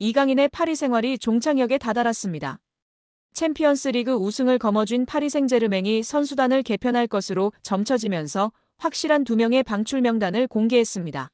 이강인의 파리 생활이 종착역에 다다랐습니다. 챔피언스리그 우승을 거머쥔 파리 생제르맹이 선수단을 개편할 것으로 점쳐지면서 확실한 2명의 방출 명단을 공개했습니다.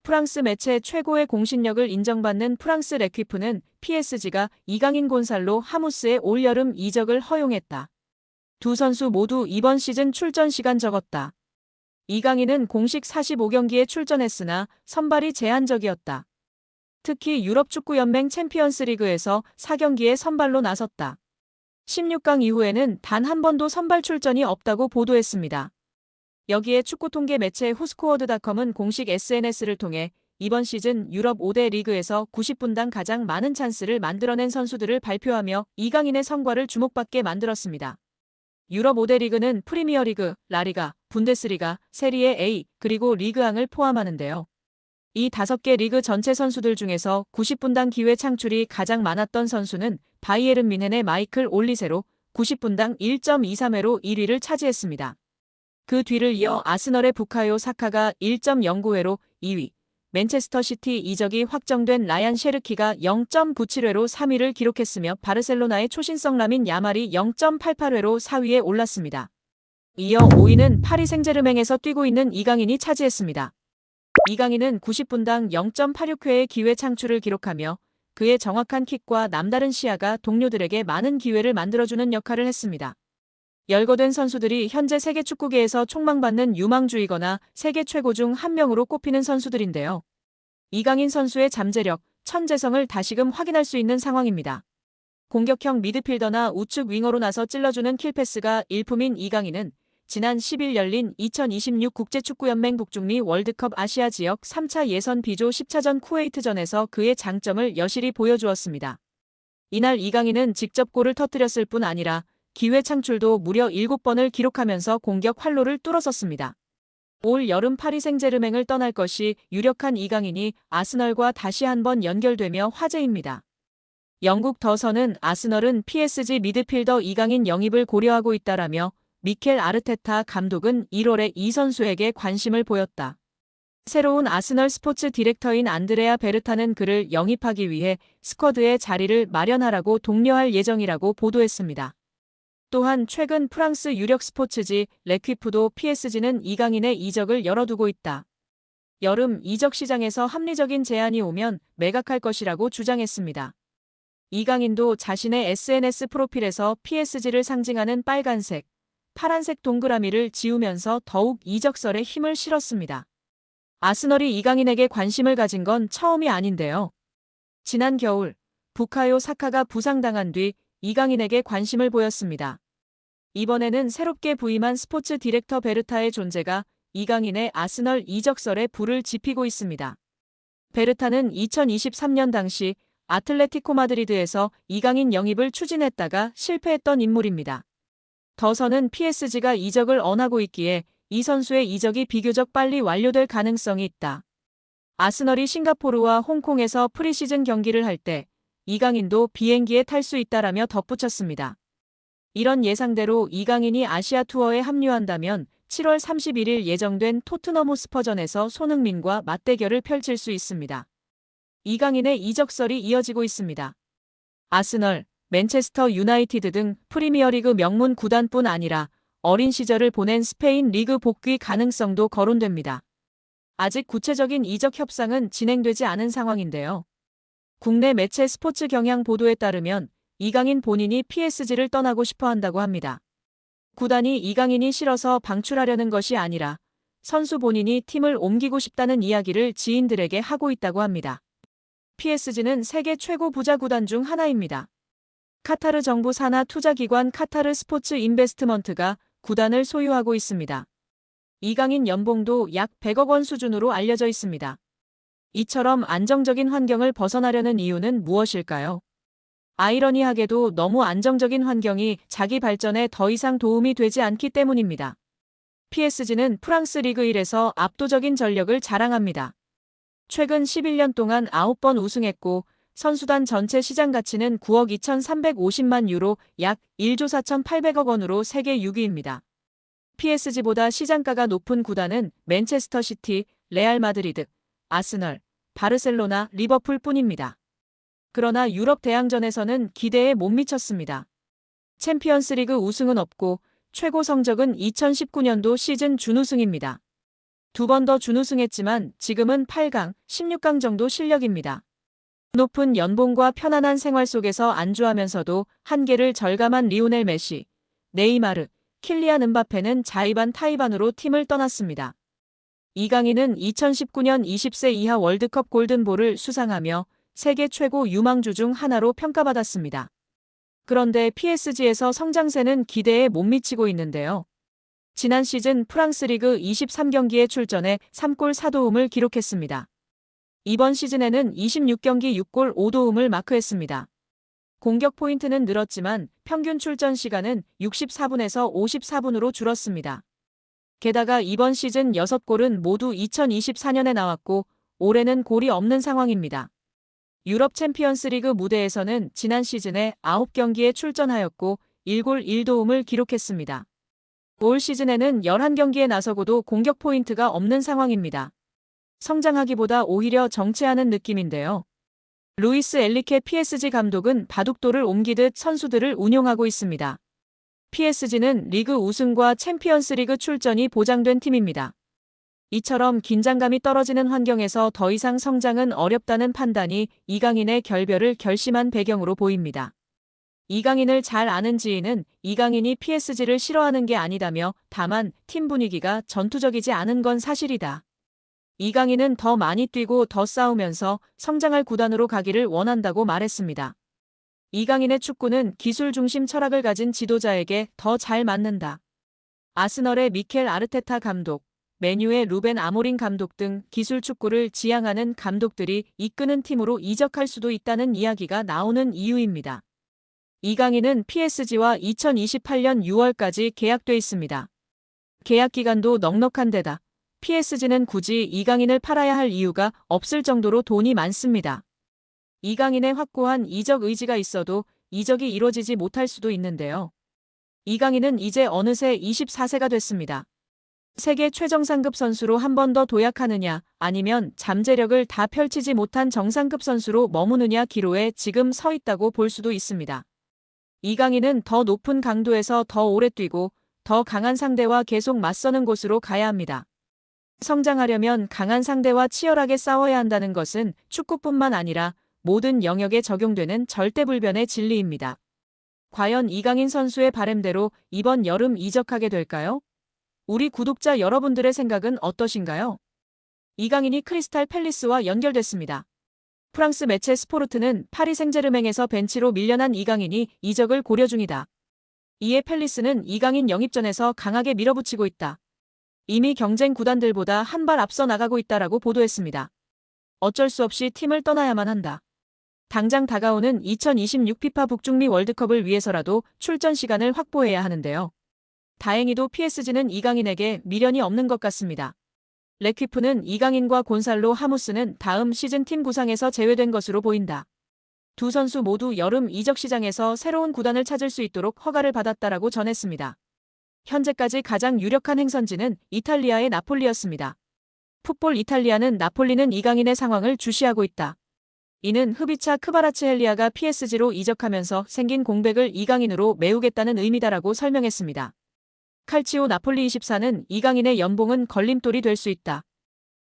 프랑스 매체 최고의 공신력을 인정받는 프랑스 레퀴프는 PSG가 이강인 곤살로 하무스의 올여름 이적을 허용했다. 두 선수 모두 이번 시즌 출전 시간 적었다. 이강인은 공식 45경기에 출전했으나 선발이 제한적이었다. 특히 유럽축구연맹 챔피언스리그에서 4경기에 선발로 나섰다. 16강 이후에는 단 한 번도 선발 출전이 없다고 보도했습니다. 여기에 축구통계 매체 후스코어드닷컴은 공식 SNS를 통해 이번 시즌 유럽 5대 리그에서 90분당 가장 많은 찬스를 만들어낸 선수들을 발표하며 이강인의 성과를 주목받게 만들었습니다. 유럽 5대 리그는 프리미어리그, 라리가, 분데스리가, 세리에 A, 그리고 리그앙을 포함하는데요. 이 5개 리그 전체 선수들 중에서 90분당 기회 창출이 가장 많았던 선수는 바이에른 뮌헨의 마이클 올리세로 90분당 1.23회로 1위를 차지했습니다. 그 뒤를 이어 아스널의 부카요 사카가 1.09회로 2위, 맨체스터 시티 이적이 확정된 라얀 셰르키가 0.97회로 3위를 기록했으며 바르셀로나의 초신성 라민 야말이 0.88회로 4위에 올랐습니다. 이어 5위는 파리 생제르맹에서 뛰고 있는 이강인이 차지했습니다. 이강인은 90분당 0.86회의 기회 창출을 기록하며 그의 정확한 킥과 남다른 시야가 동료들에게 많은 기회를 만들어주는 역할을 했습니다. 열거된 선수들이 현재 세계 축구계에서 촉망받는 유망주이거나 세계 최고 중 한 명으로 꼽히는 선수들인데요. 이강인 선수의 잠재력, 천재성을 다시금 확인할 수 있는 상황입니다. 공격형 미드필더나 우측 윙어로 나서 찔러주는 킬패스가 일품인 이강인은 지난 10일 열린 2026 국제축구연맹 북중미 월드컵 아시아 지역 3차 예선 B조 10차전 쿠웨이트전에서 그의 장점을 여실히 보여주었습니다. 이날 이강인은 직접 골을 터뜨렸을 뿐 아니라 기회 창출도 무려 7번을 기록하면서 공격 활로를 뚫어섰습니다. 올 여름 파리 생제르맹을 떠날 것이 유력한 이강인이 아스널과 다시 한번 연결되며 화제입니다. 영국 더선은 아스널은 PSG 미드필더 이강인 영입을 고려하고 있다라며 미켈 아르테타 감독은 1월에 이 선수에게 관심을 보였다. 새로운 아스널 스포츠 디렉터인 안드레아 베르타는 그를 영입하기 위해 스쿼드에 자리를 마련하라고 독려할 예정이라고 보도했습니다. 또한 최근 프랑스 유력 스포츠지 레퀴프도 PSG는 이강인의 이적을 열어두고 있다. 여름 이적 시장에서 합리적인 제안이 오면 매각할 것이라고 주장했습니다. 이강인도 자신의 SNS 프로필에서 PSG를 상징하는 빨간색, 파란색 동그라미를 지우면서 더욱 이적설에 힘을 실었습니다. 아스널이 이강인에게 관심을 가진 건 처음이 아닌데요. 지난 겨울 부카요 사카가 부상당한 뒤 이강인에게 관심을 보였습니다. 이번에는 새롭게 부임한 스포츠 디렉터 베르타의 존재가 이강인의 아스널 이적설에 불을 지피고 있습니다. 베르타는 2023년 당시 아틀레티코 마드리드에서 이강인 영입을 추진했다가 실패했던 인물입니다. 더선은 PSG가 이적을 언하고 있기에 이 선수의 이적이 비교적 빨리 완료될 가능성이 있다. 아스널이 싱가포르와 홍콩에서 프리시즌 경기를 할 때 이강인도 비행기에 탈 수 있다라며 덧붙였습니다. 이런 예상대로 이강인이 아시아 투어에 합류한다면 7월 31일 예정된 토트넘 호스퍼전에서 손흥민과 맞대결을 펼칠 수 있습니다. 이강인의 이적설이 이어지고 있습니다. 아스널, 맨체스터 유나이티드 등 프리미어리그 명문 구단뿐 아니라 어린 시절을 보낸 스페인 리그 복귀 가능성도 거론됩니다. 아직 구체적인 이적 협상은 진행되지 않은 상황인데요. 국내 매체 스포츠 경향 보도에 따르면 이강인 본인이 PSG를 떠나고 싶어 한다고 합니다. 구단이 이강인이 싫어서 방출하려는 것이 아니라 선수 본인이 팀을 옮기고 싶다는 이야기를 지인들에게 하고 있다고 합니다. PSG는 세계 최고 부자 구단 중 하나입니다. 카타르 정부 산하 투자기관 카타르 스포츠 인베스트먼트가 구단을 소유하고 있습니다. 이강인 연봉도 약 100억 원 수준으로 알려져 있습니다. 이처럼 안정적인 환경을 벗어나려는 이유는 무엇일까요? 아이러니하게도 너무 안정적인 환경이 자기 발전에 더 이상 도움이 되지 않기 때문입니다. PSG는 프랑스 리그 1에서 압도적인 전력을 자랑합니다. 최근 11년 동안 9번 우승했고 선수단 전체 시장 가치는 9억 2,350만 유로 약 1조 4,800억 원으로 세계 6위입니다. PSG보다 시장가가 높은 구단은 맨체스터 시티, 레알 마드리드, 아스널, 바르셀로나, 리버풀뿐입니다. 그러나 유럽 대항전에서는 기대에 못 미쳤습니다. 챔피언스리그 우승은 없고 최고 성적은 2019년도 시즌 준우승입니다. 두 번 더 준우승했지만 지금은 8강, 16강 정도 실력입니다. 높은 연봉과 편안한 생활 속에서 안주하면서도 한계를 절감한 리오넬 메시, 네이마르, 킬리안 음바페는 자의반 타의반으로 팀을 떠났습니다. 이강인은 2019년 20세 이하 월드컵 골든볼을 수상하며 세계 최고 유망주 중 하나로 평가받았습니다. 그런데 PSG에서 성장세는 기대에 못 미치고 있는데요. 지난 시즌 프랑스 리그 23경기에 출전해 3골 4도움을 기록했습니다. 이번 시즌에는 26경기 6골 5도움을 마크했습니다. 공격 포인트는 늘었지만 평균 출전 시간은 64분에서 54분으로 줄었습니다. 게다가 이번 시즌 6골은 모두 2024년에 나왔고 올해는 골이 없는 상황입니다. 유럽 챔피언스리그 무대에서는 지난 시즌에 9경기에 출전하였고 1골 1도움을 기록했습니다. 올 시즌에는 11경기에 나서고도 공격 포인트가 없는 상황입니다. 성장하기보다 오히려 정체하는 느낌인데요. 루이스 엘리케 PSG 감독은 바둑돌을 옮기듯 선수들을 운용하고 있습니다. PSG는 리그 우승과 챔피언스리그 출전이 보장된 팀입니다. 이처럼 긴장감이 떨어지는 환경에서 더 이상 성장은 어렵다는 판단이 이강인의 결별을 결심한 배경으로 보입니다. 이강인을 잘 아는 지인은 이강인이 PSG를 싫어하는 게 아니다며 다만 팀 분위기가 전투적이지 않은 건 사실이다. 이강인은 더 많이 뛰고 더 싸우면서 성장할 구단으로 가기를 원한다고 말했습니다. 이강인의 축구는 기술 중심 철학을 가진 지도자에게 더 잘 맞는다. 아스널의 미켈 아르테타 감독, 맨유의 루벤 아모린 감독 등 기술 축구를 지향하는 감독들이 이끄는 팀으로 이적할 수도 있다는 이야기가 나오는 이유입니다. 이강인은 PSG와 2028년 6월까지 계약돼 있습니다. 계약 기간도 넉넉한 데다 PSG는 굳이 이강인을 팔아야 할 이유가 없을 정도로 돈이 많습니다. 이강인의 확고한 이적 의지가 있어도 이적이 이뤄지지 못할 수도 있는데요. 이강인은 이제 어느새 24세가 됐습니다. 세계 최정상급 선수로 한 번 더 도약하느냐 아니면 잠재력을 다 펼치지 못한 정상급 선수로 머무느냐 기로에 지금 서 있다고 볼 수도 있습니다. 이강인은 더 높은 강도에서 더 오래 뛰고 더 강한 상대와 계속 맞서는 곳으로 가야 합니다. 성장하려면 강한 상대와 치열하게 싸워야 한다는 것은 축구뿐만 아니라 모든 영역에 적용되는 절대불변의 진리입니다. 과연 이강인 선수의 바람대로 이번 여름 이적하게 될까요? 우리 구독자 여러분들의 생각은 어떠신가요? 이강인이 크리스탈 팰리스와 연결됐습니다. 프랑스 매체 스포르트는 파리 생제르맹에서 벤치로 밀려난 이강인이 이적을 고려 중이다. 이에 팰리스는 이강인 영입전에서 강하게 밀어붙이고 있다. 이미 경쟁 구단들보다 한 발 앞서 나가고 있다라고 보도했습니다. 어쩔 수 없이 팀을 떠나야만 한다. 당장 다가오는 2026 피파 북중미 월드컵을 위해서라도 출전 시간을 확보해야 하는데요. 다행히도 PSG는 이강인에게 미련이 없는 것 같습니다. 레퀴프는 이강인과 곤살로 하무스는 다음 시즌 팀 구상에서 제외된 것으로 보인다. 두 선수 모두 여름 이적 시장에서 새로운 구단을 찾을 수 있도록 허가를 받았다라고 전했습니다. 현재까지 가장 유력한 행선지는 이탈리아의 나폴리였습니다. 풋볼 이탈리아는 나폴리는 이강인의 상황을 주시하고 있다. 이는 흡이차 크바라츠헬리아가 PSG로 이적하면서 생긴 공백을 이강인으로 메우겠다는 의미다라고 설명했습니다. 칼치오 나폴리 24는 이강인의 연봉은 걸림돌이 될 수 있다.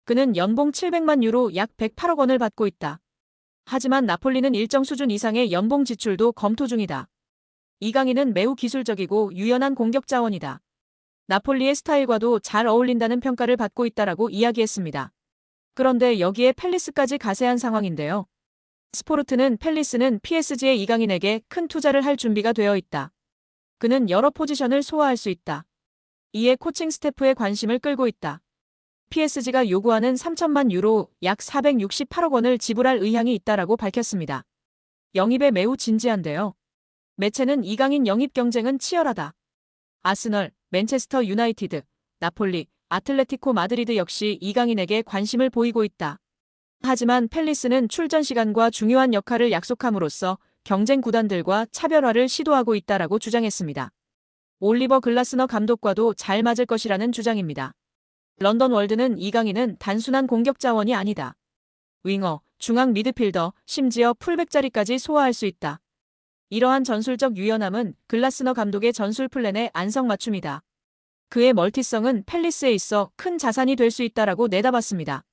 그는 연봉 700만 유로 약 108억 원을 받고 있다. 하지만 나폴리는 일정 수준 이상의 연봉 지출도 검토 중이다. 이강인은 매우 기술적이고 유연한 공격 자원이다. 나폴리의 스타일과도 잘 어울린다는 평가를 받고 있다라고 이야기했습니다. 그런데 여기에 팰리스까지 가세한 상황인데요. 스포르트는 팰리스는 PSG의 이강인에게 큰 투자를 할 준비가 되어 있다. 그는 여러 포지션을 소화할 수 있다. 이에 코칭 스태프의 관심을 끌고 있다. PSG가 요구하는 3천만 유로 약 468억 원을 지불할 의향이 있다라고 밝혔습니다. 영입에 매우 진지한데요. 매체는 이강인 영입 경쟁은 치열하다. 아스널, 맨체스터 유나이티드, 나폴리, 아틀레티코 마드리드 역시 이강인에게 관심을 보이고 있다. 하지만 팰리스는 출전 시간과 중요한 역할을 약속함으로써 경쟁 구단들과 차별화를 시도하고 있다라고 주장했습니다. 올리버 글라스너 감독과도 잘 맞을 것이라는 주장입니다. 런던 월드는 이강인은 단순한 공격 자원이 아니다. 윙어, 중앙 미드필더, 심지어 풀백 자리까지 소화할 수 있다. 이러한 전술적 유연함은 글라스너 감독의 전술 플랜의 안성맞춤이다. 그의 멀티성은 팰리스에 있어 큰 자산이 될 수 있다라고 내다봤습니다.